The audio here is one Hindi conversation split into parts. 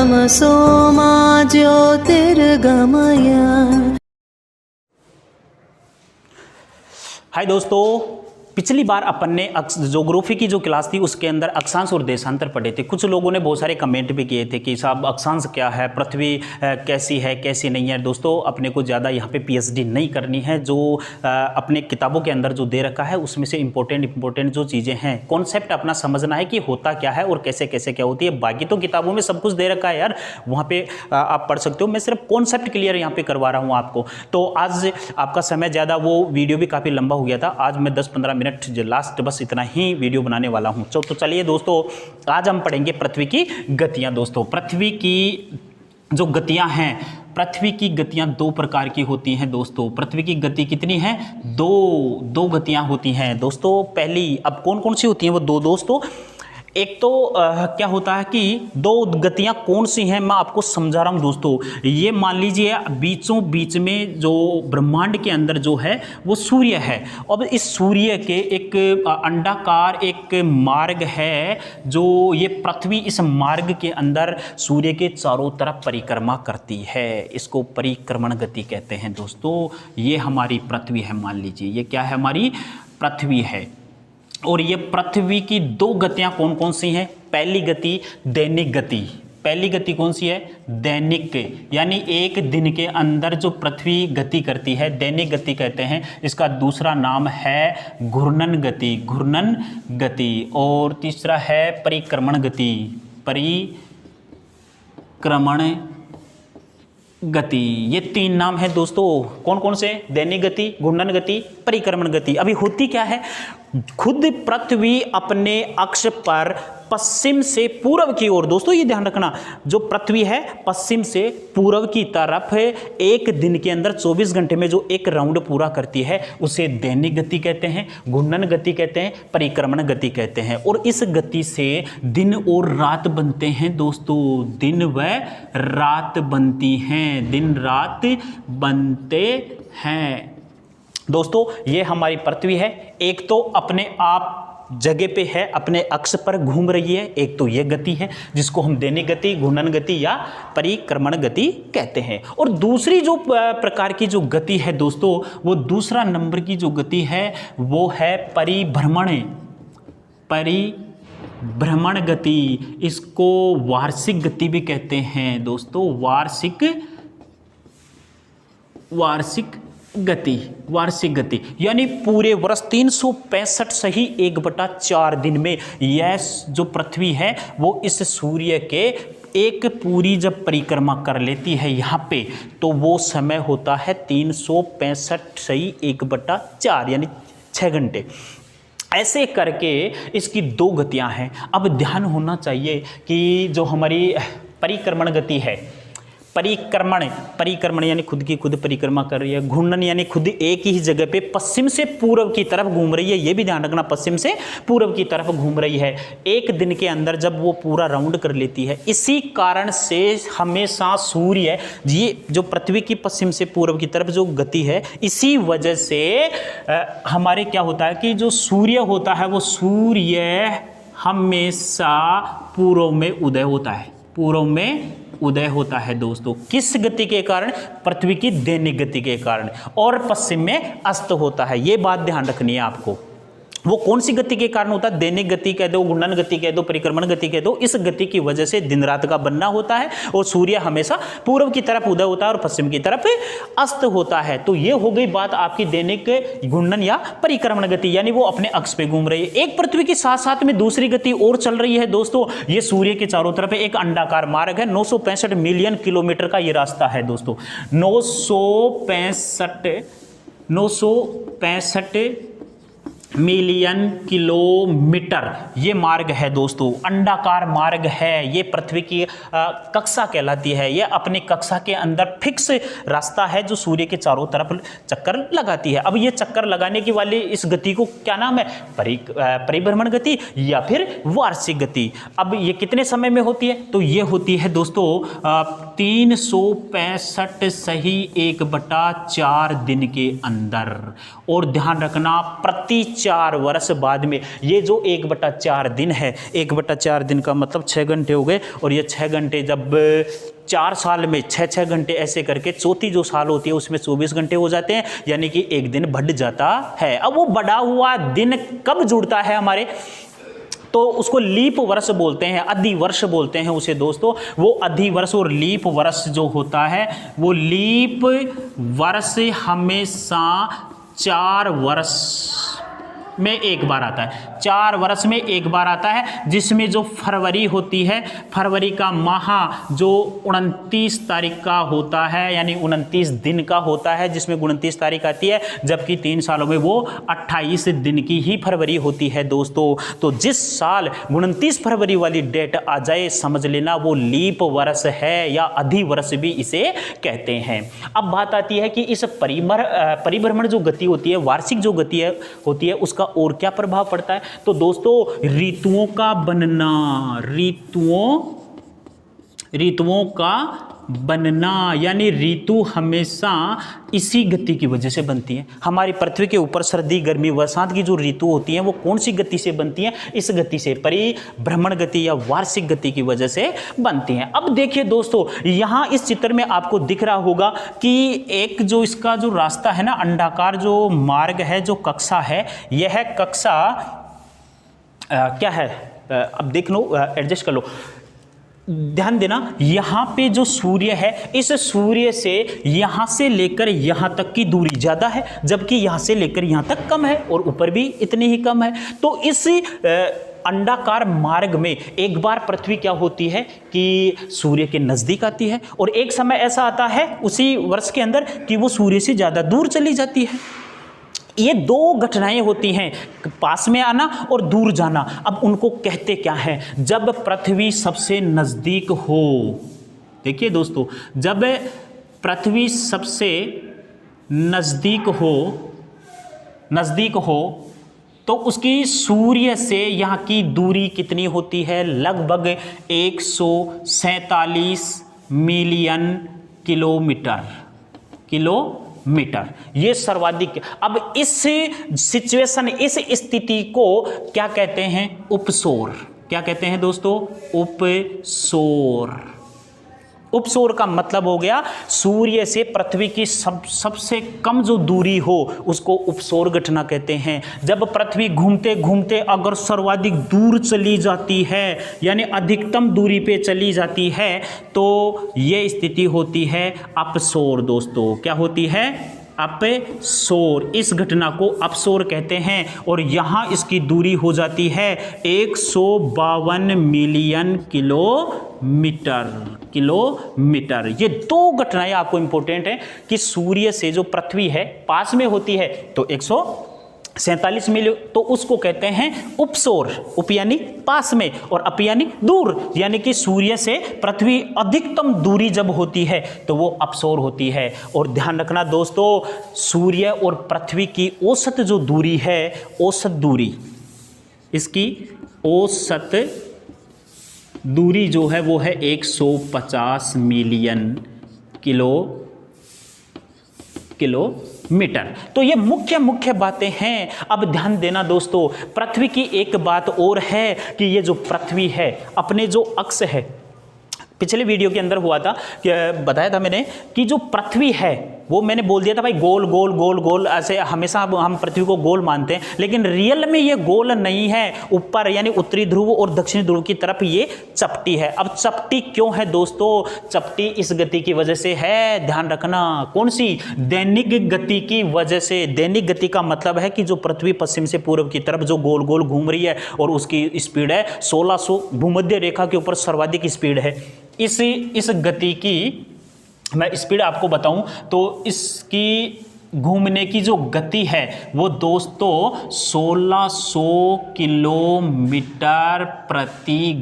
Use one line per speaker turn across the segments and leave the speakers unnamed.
तमसो मा ज्योतिर्गमय।
हाय दोस्तों, पिछली बार अपन ने ज्योग्राफी की जो क्लास थी उसके अंदर अक्षांश और देशांतर पढ़े थे। कुछ लोगों ने बहुत सारे कमेंट भी किए थे कि साहब अक्षांश क्या है, पृथ्वी कैसी है कैसी नहीं है। दोस्तों अपने को ज़्यादा यहाँ पे पीएचडी नहीं करनी है। जो अपने किताबों के अंदर जो दे रखा है उसमें से इंपॉर्टेंट जो चीज़ें हैं, कॉन्सेप्ट अपना समझना है कि होता क्या है और कैसे कैसे क्या होती है। बाकी तो किताबों में सब कुछ दे रखा है यार, वहाँ पे आप पढ़ सकते हो। मैं सिर्फ कॉन्सेप्ट क्लियर यहाँ पे करवा रहा हूँ आपको। तो आज आपका समय ज़्यादा, वो वीडियो भी काफ़ी लंबा हो गया था। आज मैं 10-15 मिनट लास्ट बस इतना ही वीडियो बनाने वाला हूं। तो चलिए दोस्तों, आज हम पढ़ेंगे पृथ्वी की गतियां। दोस्तों पृथ्वी की जो गतियां हैं, पृथ्वी की गतियां दो प्रकार की होती हैं। दोस्तों पृथ्वी की गति कितनी है? दो गतियां होती हैं दोस्तों। पहली, अब कौन कौन सी होती हैं वो दो दोस्तों? एक तो क्या होता है कि दो गतियां कौन सी हैं, मैं आपको समझा रहा हूं दोस्तों। ये मान लीजिए बीचों बीच में जो ब्रह्मांड के अंदर जो है वो सूर्य है। अब इस सूर्य के एक अंडाकार एक मार्ग है, जो ये पृथ्वी इस मार्ग के अंदर सूर्य के चारों तरफ परिक्रमा करती है। इसको परिक्रमण गति कहते हैं दोस्तों। ये हमारी पृथ्वी है, मान लीजिए ये क्या है, हमारी पृथ्वी है। और ये पृथ्वी की दो गतियां कौन कौन सी हैं? पहली गति दैनिक गति। पहली गति कौन सी है? दैनिक, यानी एक दिन के अंदर जो पृथ्वी गति करती है, दैनिक गति कहते हैं। इसका दूसरा नाम है घूर्णन गति, घूर्णन गति। और तीसरा है परिक्रमण गति, परिक्रमण गति। ये तीन नाम है दोस्तों। कौन कौन से? दैनिक गति, घूर्णन गति, परिक्रमण गति। अभी होती क्या है, खुद पृथ्वी अपने अक्ष पर पश्चिम से पूर्व की ओर, दोस्तों ये ध्यान रखना, जो पृथ्वी है पश्चिम से पूर्व की तरफ एक दिन के अंदर 24 घंटे में जो एक राउंड पूरा करती है उसे दैनिक गति कहते हैं, घूर्णन गति कहते हैं, परिक्रमण गति कहते हैं। और इस गति से दिन और रात बनते हैं दोस्तों। दिन व रात बनती हैं, दिन रात बनते हैं दोस्तों। ये हमारी पृथ्वी है। एक तो अपने आप जगह पे है, अपने अक्ष पर घूम रही है। एक तो ये गति है जिसको हम दैनिक गति, घूर्णन गति या परिक्रमण गति कहते हैं। और दूसरी जो प्रकार की जो गति है दोस्तों, वो दूसरा नंबर की जो गति है वो है परिभ्रमण गति। इसको वार्षिक गति भी कहते हैं दोस्तों। वार्षिक गति यानी पूरे वर्ष 365 सही 1/4 दिन में यह जो पृथ्वी है वो इस सूर्य के एक पूरी जब परिक्रमा कर लेती है यहाँ पे, तो वो समय होता है 365 सही 1/4 यानी 6 घंटे। ऐसे करके इसकी दो गतियाँ हैं। अब ध्यान होना चाहिए कि जो हमारी परिक्रमण गति है, परिक्रमण यानी खुद की खुद परिक्रमा कर रही है। घूर्णन यानी खुद एक ही जगह पे पश्चिम से पूर्व की तरफ घूम रही है। ये भी ध्यान रखना, पश्चिम से पूर्व की तरफ घूम रही है एक दिन के अंदर जब वो पूरा राउंड कर लेती है। इसी कारण से हमेशा सूर्य, ये जो पृथ्वी की पश्चिम से पूर्व की तरफ जो गति है, इसी वजह से हमारे क्या होता है कि जो सूर्य होता है वो सूर्य हमेशा पूर्व में उदय होता है दोस्तों। किस गति के कारण? पृथ्वी की दैनिक गति के कारण। और पश्चिम में अस्त होता है। ये बात ध्यान रखनी है आपको। वो कौन सी गति के कारण होता है? दैनिक गति कह दो, घूर्णन गति कह दो, परिक्रमण गति कह दो। इस गति की वजह से दिन रात का बनना होता है और सूर्य हमेशा पूर्व की तरफ उदय होता है और पश्चिम की तरफ अस्त होता है। तो ये हो गई बात आपकी दैनिक, घूर्णन या परिक्रमण गति, यानी वो अपने अक्ष पे घूम रही है। एक पृथ्वी के साथ साथ में दूसरी गति और चल रही है दोस्तों। ये सूर्य के चारों तरफ एक अंडाकार मार्ग है। 965 मिलियन किलोमीटर का ये रास्ता है दोस्तों। 965 मिलियन किलोमीटर ये मार्ग है दोस्तों, अंडाकार मार्ग है। ये पृथ्वी की कक्षा कहलाती है। ये अपनी कक्षा के अंदर फिक्स रास्ता है जो सूर्य के चारों तरफ चक्कर लगाती है। अब ये चक्कर लगाने की वाली इस गति को क्या नाम है? परिभ्रमण गति या फिर वार्षिक गति। अब ये कितने समय में होती है? तो ये होती है दोस्तों 365 सही 1/4 दिन के अंदर। और ध्यान रखना, प्रति 4 वर्ष बाद में ये जो 1/4 दिन है, 1/4 दिन का मतलब 6 घंटे हो गए, और ये 6 घंटे जब 4 साल में 6-6 घंटे ऐसे करके चौथी जो साल होती है उसमें 24 घंटे हो जाते हैं, यानी कि एक दिन बढ़ जाता है। अब वो बढ़ा हुआ दिन कब जुड़ता है हमारे, तो उसको लीप वर्ष बोलते हैं, अधिवर्ष बोलते हैं उसे दोस्तों। वो अधिवर्ष और लीप वर्ष जो होता है, वो लीप वर्ष हमेशा 4 वर्ष में एक बार आता है, 4 वर्ष में एक बार आता है, जिसमें जो फरवरी होती है, फरवरी का माह जो 29 तारीख का होता है, यानी 29 दिन का होता है, जिसमें 29 तारीख आती है, जबकि 3 सालों में वो 28 दिन की ही फरवरी होती है दोस्तों। तो जिस साल 29 फरवरी वाली डेट आ जाए, समझ लेना वो लीप वर्ष है, या अधिवर्ष भी इसे कहते हैं। अब बात आती है कि इस परिभ्रमण जो गति होती है, वार्षिक जो गति होती है, उसका और क्या प्रभाव पड़ता है, तो दोस्तों ऋतुओं का बनना, ऋतुओं का बनना, यानी ऋतु हमेशा इसी गति की वजह से बनती है। हमारी पृथ्वी के ऊपर सर्दी, गर्मी, बरसात की जो ऋतु होती हैं वो कौन सी गति से बनती हैं, इस गति से, परिभ्रमण गति या वार्षिक गति की वजह से बनती हैं। अब देखिए दोस्तों, यहाँ इस चित्र में आपको दिख रहा होगा कि एक जो इसका जो रास्ता है ना, अंडाकार जो मार्ग है, जो कक्षा है, यह कक्षा क्या है, अब देख लो, एडजस्ट कर लो, ध्यान देना, यहाँ पे जो सूर्य है, इस सूर्य से यहाँ से लेकर यहाँ तक की दूरी ज़्यादा है, जबकि यहाँ से लेकर यहाँ तक कम है, और ऊपर भी इतनी ही कम है। तो इस अंडाकार मार्ग में एक बार पृथ्वी क्या होती है कि सूर्य के नज़दीक आती है, और एक समय ऐसा आता है उसी वर्ष के अंदर कि वो सूर्य से ज़्यादा दूर चली जाती है। ये 2 घटनाएं होती हैं, पास में आना और दूर जाना। अब उनको कहते क्या हैं, जब पृथ्वी सबसे नज़दीक हो, देखिए दोस्तों, जब पृथ्वी सबसे नज़दीक हो तो उसकी सूर्य से यहाँ की दूरी कितनी होती है, लगभग 147 मिलियन किलोमीटर, ये सर्वाधिक। अब इस सिचुएशन, इस स्थिति को क्या कहते हैं, उपसौर। क्या कहते हैं दोस्तों, उपसौर। उपसौर का मतलब हो गया सूर्य से पृथ्वी की सबसे कम जो दूरी हो, उसको उपसौर घटना कहते हैं। जब पृथ्वी घूमते घूमते अगर सर्वाधिक दूर चली जाती है, यानी अधिकतम दूरी पे चली जाती है, तो ये स्थिति होती है अपसौर दोस्तों। क्या होती है, अपसौर। इस घटना को अपसौर कहते हैं, और यहाँ इसकी दूरी हो जाती है 152 मिलियन किलोमीटर। ये 2 घटनाएं आपको इंपॉर्टेंट हैं कि सूर्य से जो पृथ्वी है पास में होती है तो 147 मिलियन, तो उसको कहते हैं उपसौर। उप यानी पास में, और अप यानी दूर, यानी कि सूर्य से पृथ्वी अधिकतम दूरी जब होती है तो वो अपसौर होती है। और ध्यान रखना दोस्तों, सूर्य और पृथ्वी की औसत जो दूरी है, औसत दूरी, इसकी औसत दूरी जो है वो है 150 मिलियन किलोमीटर। तो ये मुख्य बातें हैं। अब ध्यान देना दोस्तों, पृथ्वी की एक बात और है कि ये जो पृथ्वी है, अपने जो अक्ष है, पिछले वीडियो के अंदर हुआ था कि बताया था मैंने कि जो पृथ्वी है वो मैंने बोल दिया था भाई गोल गोल गोल गोल, ऐसे हमेशा हम पृथ्वी को गोल मानते हैं, लेकिन रियल में ये गोल नहीं है। ऊपर यानी उत्तरी ध्रुव और दक्षिणी ध्रुव की तरफ ये चपटी है। अब चपटी क्यों है दोस्तों, चपटी इस गति की वजह से है, ध्यान रखना। कौन सी, दैनिक गति की वजह से। दैनिक गति का मतलब है कि जो पृथ्वी पश्चिम से पूर्व की तरफ जो गोल गोल घूम रही है और उसकी स्पीड है 1600, भूमध्य रेखा के ऊपर सर्वाधिक स्पीड है। इस गति की मैं स्पीड आपको बताऊं तो इसकी घूमने की जो गति है वो दोस्तों 1600 किलोमीटर प्रति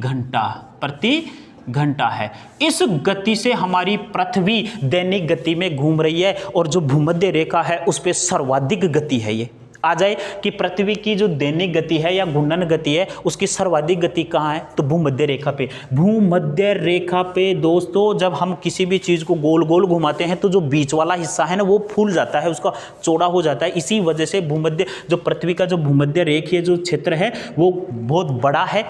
घंटा है। इस गति से हमारी पृथ्वी दैनिक गति में घूम रही है, और जो भूमध्य रेखा है उस पर सर्वाधिक गति है ये। आ जाए कि पृथ्वी की जो दैनिक गति है या घूर्णन गति है उसकी सर्वाधिक गति कहाँ है, तो भूमध्य रेखा पे। भूमध्य रेखा पे दोस्तों जब हम किसी भी चीज़ को गोल गोल घुमाते हैं तो जो बीच वाला हिस्सा है ना वो फूल जाता है, उसका चौड़ा हो जाता है। इसी वजह से भूमध्य जो पृथ्वी का जो भूमध्य रेखीय जो क्षेत्र है वो बहुत बड़ा है,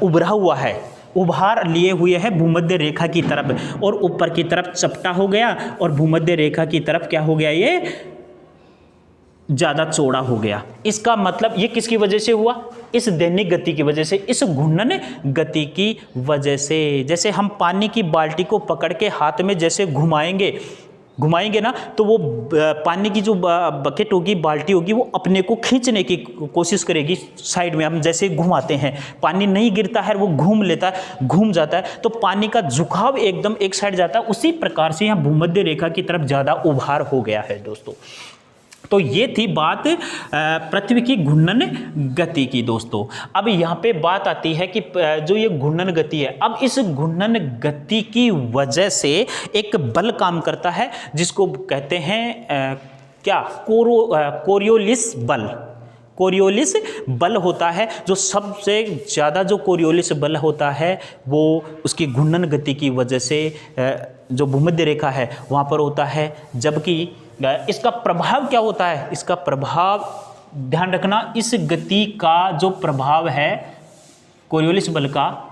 उभरा हुआ है, उभार लिए हुए है भूमध्य रेखा की तरफ, और ऊपर की तरफ चपटा हो गया और भूमध्य रेखा की तरफ क्या हो गया, ये ज़्यादा चौड़ा हो गया। इसका मतलब ये किसकी वजह से हुआ, इस दैनिक गति की वजह से, इस घूर्णन गति की वजह से। जैसे हम पानी की बाल्टी को पकड़ के हाथ में जैसे घुमाएंगे ना तो वो पानी की जो बकेट होगी, बाल्टी होगी, वो अपने को खींचने की कोशिश करेगी साइड में। हम जैसे घुमाते हैं पानी नहीं गिरता है, वो घूम लेता है, घूम जाता है, तो पानी का झुकाव एकदम एक साइड जाता है। उसी प्रकार से यहाँ भूमध्य रेखा की तरफ ज़्यादा उभार हो गया है दोस्तों। तो ये थी बात पृथ्वी की घूर्णन गति की दोस्तों। अब यहाँ पे बात आती है कि जो ये घूर्णन गति है, अब इस घूर्णन गति की वजह से एक बल काम करता है जिसको कहते हैं कोरियोलिस बल। कोरियोलिस बल होता है, जो सबसे ज़्यादा जो कोरियोलिस बल होता है वो उसकी घूर्णन गति की वजह से जो भूमध्य रेखा है वहाँ पर होता है। जबकि इसका प्रभाव क्या होता है, इसका प्रभाव ध्यान रखना, इस गति का जो प्रभाव है कोरियोलिस बल का,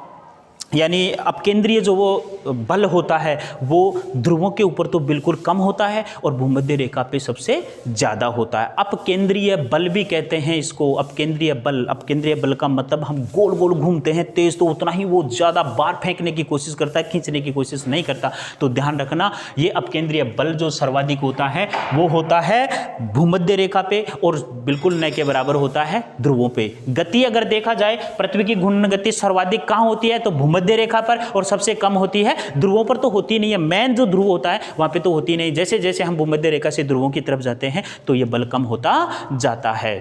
यानी अपकेंद्रीय जो वो बल होता है वो ध्रुवों के ऊपर तो बिल्कुल कम होता है और भूमध्य रेखा पे सबसे ज़्यादा होता है। अपकेंद्रीय बल भी कहते हैं इसको, अपकेंद्रीय बल। अपकेंद्रीय बल का मतलब हम गोल गोल घूमते हैं तेज, तो उतना ही वो ज़्यादा बार फेंकने की कोशिश करता है, खींचने की कोशिश नहीं करता। तो ध्यान रखना, ये अपकेंद्रीय बल जो सर्वाधिक होता है वो होता है भूमध्य रेखा पे और बिल्कुल न के बराबर होता है ध्रुवों पे। गति अगर देखा जाए, पृथ्वी की घूर्णन गति सर्वाधिक कहाँ होती है, तो भूमध्य रेखा पर, और सबसे कम होती है ध्रुवों पर। तो होती नहीं है, मेन जो ध्रुव होता है वहां पे तो होती नहीं। जैसे जैसे हम भूमध्य रेखा से ध्रुवों की तरफ जाते हैं तो ये बल कम होता जाता है।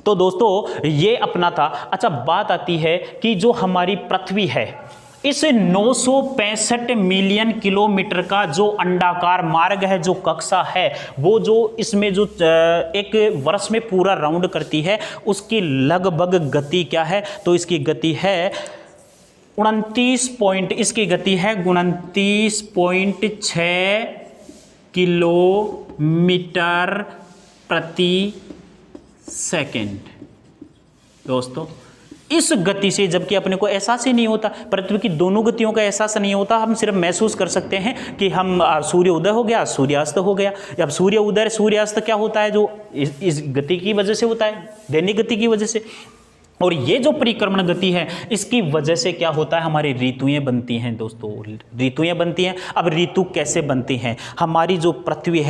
तो दोस्तों ये अपना था। अच्छा, बात आती है कि जो हमारी पृथ्वी है, इस 965 मिलियन किलोमीटर का जो अंडाकार मार्ग है, जो कक्षा है, वो जो इसमें जो एक वर्ष में पूरा राउंड करती है, उसकी लगभग गति क्या है, तो इसकी गति है 29.6 किलोमीटर प्रति सेकंड दोस्तों। इस गति से, जबकि अपने को एहसास ही नहीं होता, पृथ्वी की दोनों गतियों का एहसास नहीं होता, हम सिर्फ महसूस कर सकते हैं कि हम सूर्य उदय हो गया, सूर्यास्त हो गया। अब सूर्य उदय सूर्यास्त क्या होता है, जो इस गति की वजह से होता है, दैनिक गति की वजह से। और ये जो परिक्रमण गति है, इसकी वजह से क्या होता है, हमारी ऋतुएं बनती हैं दोस्तों, ऋतुएं बनती हैं। अब ऋतु कैसे बनती हैं, हमारी जो पृथ्वी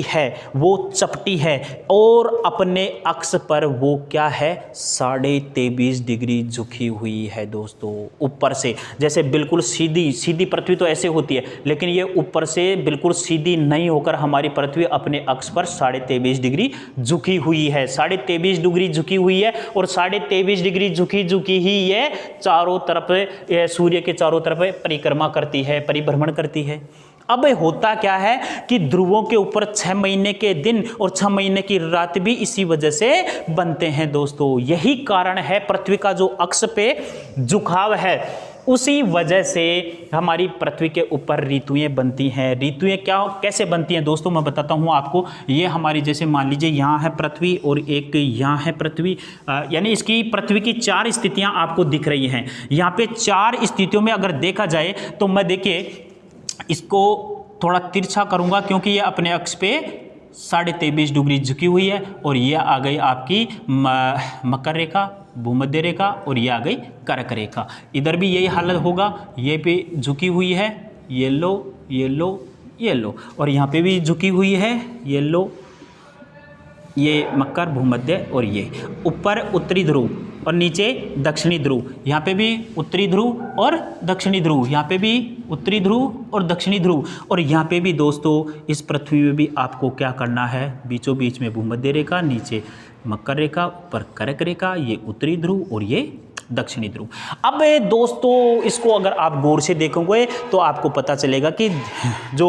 है वो चपटी है और अपने अक्ष पर वो क्या है, 23.5 डिग्री झुकी हुई है दोस्तों ऊपर से। जैसे बिल्कुल सीधी पृथ्वी तो ऐसे होती है, लेकिन ये ऊपर से बिल्कुल सीधी नहीं होकर हमारी पृथ्वी अपने अक्ष पर 23.5 डिग्री झुकी हुई है। 23.5 डिग्री झुकी हुई है और 23.5 डिग्री झुकी ही ये चारों तरफ, सूर्य के चारों तरफ परिक्रमा करती है, परिभ्रमण करती है। अब होता क्या है कि ध्रुवों के ऊपर 6 महीने के दिन और 6 महीने की रात भी इसी वजह से बनते हैं दोस्तों। यही कारण है पृथ्वी का जो अक्ष पे झुकाव है, उसी वजह से हमारी पृथ्वी के ऊपर ऋतुएं बनती हैं। ऋतुएं कैसे बनती हैं दोस्तों, मैं बताता हूँ आपको। ये हमारी, जैसे मान लीजिए यहाँ है पृथ्वी और एक यहाँ है पृथ्वी, यानी इसकी पृथ्वी की 4 स्थितियाँ आपको दिख रही हैं। यहाँ पे 4 स्थितियों में अगर देखा जाए तो मैं देखिए इसको थोड़ा तिरछा करूंगा, क्योंकि ये अपने अक्ष पे 23.5 डिग्री झुकी हुई है और ये आ गई आपकी मकर रेखा, भूमध्य रेखा, और ये आ गई कर्क रेखा। इधर भी यही हालत होगा, ये पे झुकी हुई है, येलो येलो येलो, और यहाँ पे भी झुकी हुई है, येलो, ये मकर, भूमध्य, और ये ऊपर उत्तरी ध्रुव और नीचे दक्षिणी ध्रुव। यहाँ पे भी उत्तरी ध्रुव और दक्षिणी ध्रुव, यहाँ पे भी उत्तरी ध्रुव और दक्षिणी ध्रुव, और यहाँ पे भी दोस्तों इस पृथ्वी में भी आपको क्या करना है, बीचों बीच में भूमध्य रेखा, नीचे मकर रेखा, ऊपर कर्क रेखा, ये उत्तरी ध्रुव और ये दक्षिणी ध्रुव। अब दोस्तों इसको अगर आप गौर से देखोगे तो आपको पता चलेगा कि जो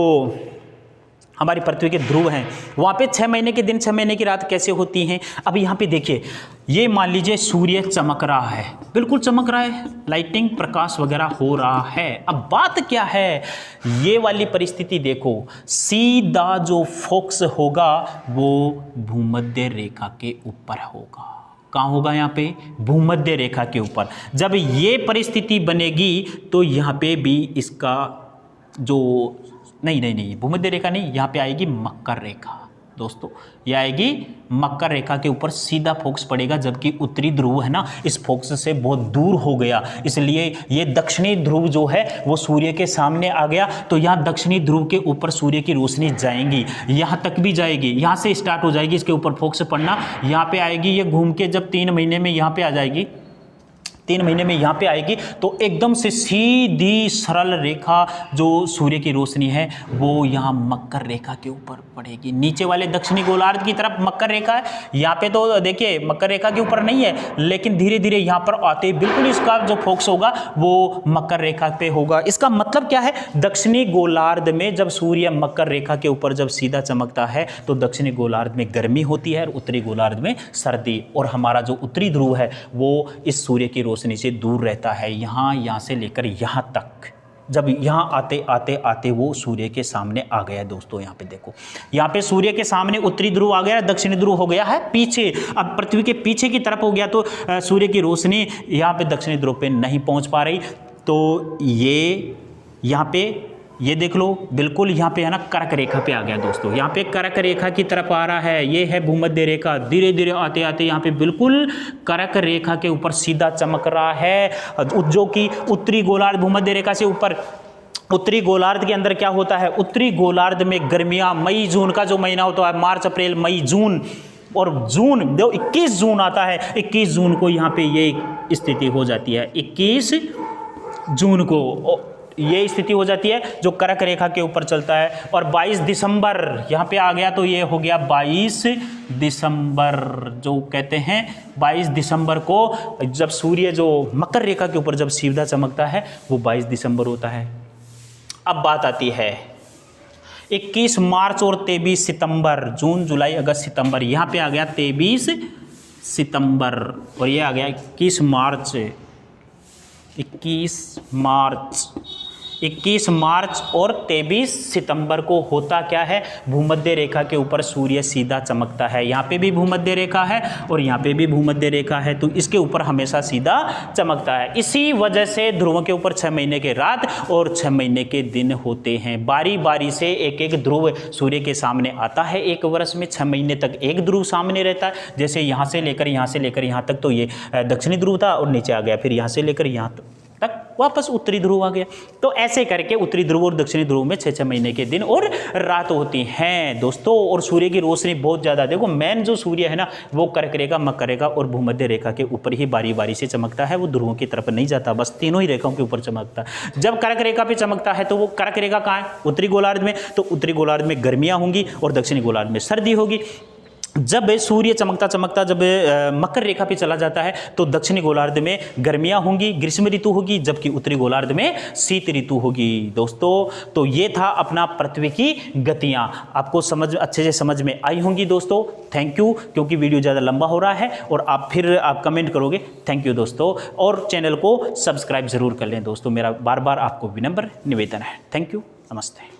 हमारी पृथ्वी के ध्रुव हैं, वहाँ पे 6 महीने के दिन 6 महीने की रात कैसे होती हैं। अब यहाँ पे देखिए, ये मान लीजिए सूर्य चमक रहा है, बिल्कुल चमक रहा है, लाइटिंग प्रकाश वगैरह हो रहा है। अब बात क्या है, ये वाली परिस्थिति देखो, सीधा जो फोकस होगा वो भूमध्य रेखा के ऊपर होगा। कहाँ होगा, यहाँ पे भूमध्य रेखा के ऊपर। जब ये परिस्थिति बनेगी तो यहाँ पे भी इसका जो नहीं भूमध्य रेखा नहीं, यहाँ पे आएगी मकर रेखा दोस्तों, ये आएगी मकर रेखा के ऊपर सीधा फोकस पड़ेगा, जबकि उत्तरी ध्रुव है ना इस फोकस से बहुत दूर हो गया, इसलिए ये दक्षिणी ध्रुव जो है वो सूर्य के सामने आ गया। तो यहाँ दक्षिणी ध्रुव के ऊपर सूर्य की रोशनी जाएंगी, यहाँ तक भी जाएगी, यहाँ से स्टार्ट हो जाएगी इसके ऊपर फोकस पड़ना, यहाँ पे आएगी, ये घूम के जब 3 महीने में यहाँ पे आ जाएगी, 3 महीने में यहाँ पे आएगी, तो एकदम से सीधी सरल रेखा जो सूर्य की रोशनी है वो यहाँ मकर रेखा के ऊपर पड़ेगी। नीचे वाले दक्षिणी गोलार्ध की तरफ मकर रेखा है, यहाँ पे तो देखिए मकर रेखा के ऊपर नहीं है, लेकिन धीरे धीरे यहाँ पर आते बिल्कुल इसका जो फोकस होगा वो मकर रेखा पे होगा। इसका मतलब क्या है, दक्षिणी गोलार्ध में जब सूर्य मकर रेखा के ऊपर जब सीधा चमकता है तो दक्षिणी गोलार्ध में गर्मी होती है और उत्तरी गोलार्ध में सर्दी, और हमारा जो उत्तरी ध्रुव है वो इस सूर्य की रोशनी से दूर रहता है, यहाँ से लेकर यहाँ तक। जब यहाँ आते आते आते वो सूर्य के सामने आ गया दोस्तों, यहाँ पे देखो, यहाँ पे सूर्य के सामने उत्तरी ध्रुव आ गया, दक्षिणी ध्रुव हो गया है पीछे। अब पृथ्वी के पीछे की तरफ हो गया तो सूर्य की रोशनी यहाँ पे दक्षिणी ध्रुव पे नहीं पहुँच पा रही। तो ये यहाँ पे ये देख लो, बिल्कुल यहाँ पे है ना कर्क रेखा पे आ गया दोस्तों, यहाँ पे कर्क रेखा की तरफ आ रहा है, ये है भूमध्य रेखा। धीरे धीरे आते आते यहाँ पे बिल्कुल कर्क रेखा के ऊपर सीधा चमक रहा है, जो कि उत्तरी गोलार्ध भूमध्य रेखा से ऊपर। उत्तरी गोलार्ध के अंदर क्या होता है, उत्तरी गोलार्ध में गर्मियाँ, मई जून का जो महीना होता है, मार्च अप्रैल मई जून, और जून 21 जून आता है, 21 जून को यहाँ पे ये स्थिति हो जाती है, 21 जून को ये स्थिति हो जाती है जो कर्क रेखा के ऊपर चलता है। और 22 दिसंबर यहाँ पे आ गया तो ये हो गया 22 दिसंबर, जो कहते हैं 22 दिसंबर को जब सूर्य जो मकर रेखा के ऊपर जब सीधा चमकता है वो 22 दिसंबर होता है। अब बात आती है 21 मार्च और 23 सितंबर, जून जुलाई अगस्त सितंबर, यहाँ पे आ गया 23 सितंबर और ये आ गया 21 मार्च। 21 मार्च और 23 सितंबर को होता क्या है, भूमध्य रेखा के ऊपर सूर्य सीधा चमकता है। यहाँ पे भी भूमध्य रेखा है और यहाँ पे भी भूमध्य रेखा है, तो इसके ऊपर हमेशा सीधा चमकता है। इसी वजह से ध्रुवों के ऊपर 6 महीने के रात और 6 महीने के दिन होते हैं। बारी बारी से एक एक ध्रुव सूर्य के सामने आता है। एक वर्ष में 6 महीने तक एक ध्रुव सामने रहता है। जैसे यहाँ से लेकर यहाँ तक तो ये दक्षिणी ध्रुव था और नीचे आ गया, फिर यहाँ से लेकर यहाँ तक वापस उत्तरी ध्रुव आ गया। तो ऐसे करके उत्तरी ध्रुव और दक्षिणी ध्रुव में 6-6 महीने के दिन और रात होती हैं दोस्तों। और सूर्य की रोशनी बहुत ज़्यादा, देखो मेन जो सूर्य है ना वो कर्क रेखा, मकर रेखा और भूमध्य रेखा के ऊपर ही बारी बारी से चमकता है, वो ध्रुवों की तरफ नहीं जाता, बस तीनों ही रेखाओं के ऊपर चमकता है। जब कर्क रेखा पे चमकता है तो वो कर्क रेखा कहाँ है, उत्तरी गोलार्ध में, तो उत्तरी गोलार्ध में गर्मियाँ होंगी और दक्षिणी गोलार्ध में सर्दी होगी। जब सूर्य चमकता चमकता जब मकर रेखा पे चला जाता है तो दक्षिणी गोलार्ध में गर्मियां होंगी, ग्रीष्म ऋतु होगी, जबकि उत्तरी गोलार्ध में शीत ऋतु होगी दोस्तों। तो ये था अपना पृथ्वी की गतियां, आपको अच्छे से समझ में आई होंगी दोस्तों। थैंक यू, क्योंकि वीडियो ज़्यादा लंबा हो रहा है और आप कमेंट करोगे। थैंक यू दोस्तों, और चैनल को सब्सक्राइब ज़रूर कर लें दोस्तों, मेरा बार बार आपको विनम्र निवेदन है। थैंक यू, नमस्ते।